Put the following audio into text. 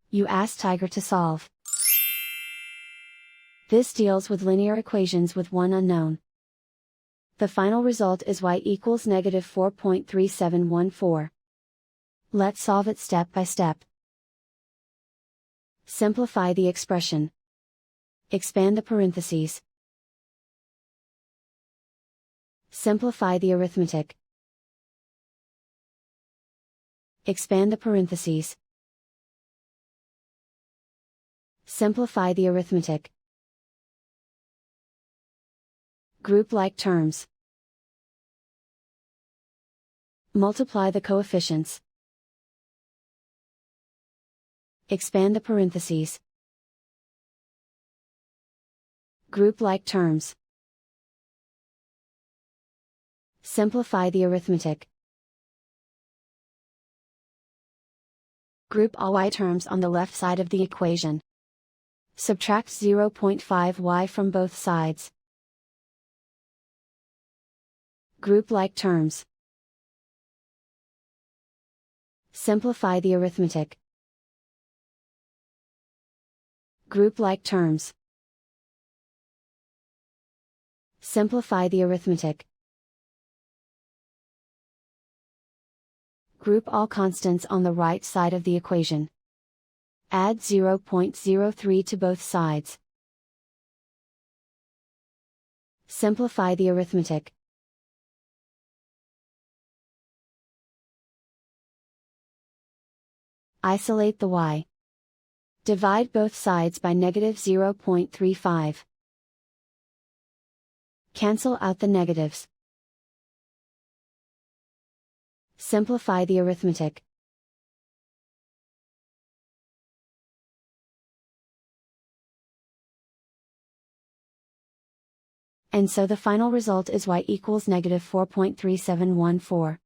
You ask Tiger to solve. This deals with linear equations with one unknown. The final result is y equals negative 4.3714. Let's solve it step by step. Simplify the expression. Expand the parentheses. Simplify the arithmetic. Expand the parentheses. Simplify the arithmetic. Group like terms. Multiply the coefficients. Expand the parentheses. Group like terms. Simplify the arithmetic. Group all y terms on the left side of the equation. Subtract 0.5y from both sides. Group like terms. Simplify the arithmetic. Group like terms. Simplify the arithmetic. Group all constants on the right side of the equation. Add 0.03 to both sides. Simplify the arithmetic. Isolate the y. Divide both sides by negative 0.35. Cancel out the negatives. Simplify the arithmetic. And so the final result is y equals negative 4.3714.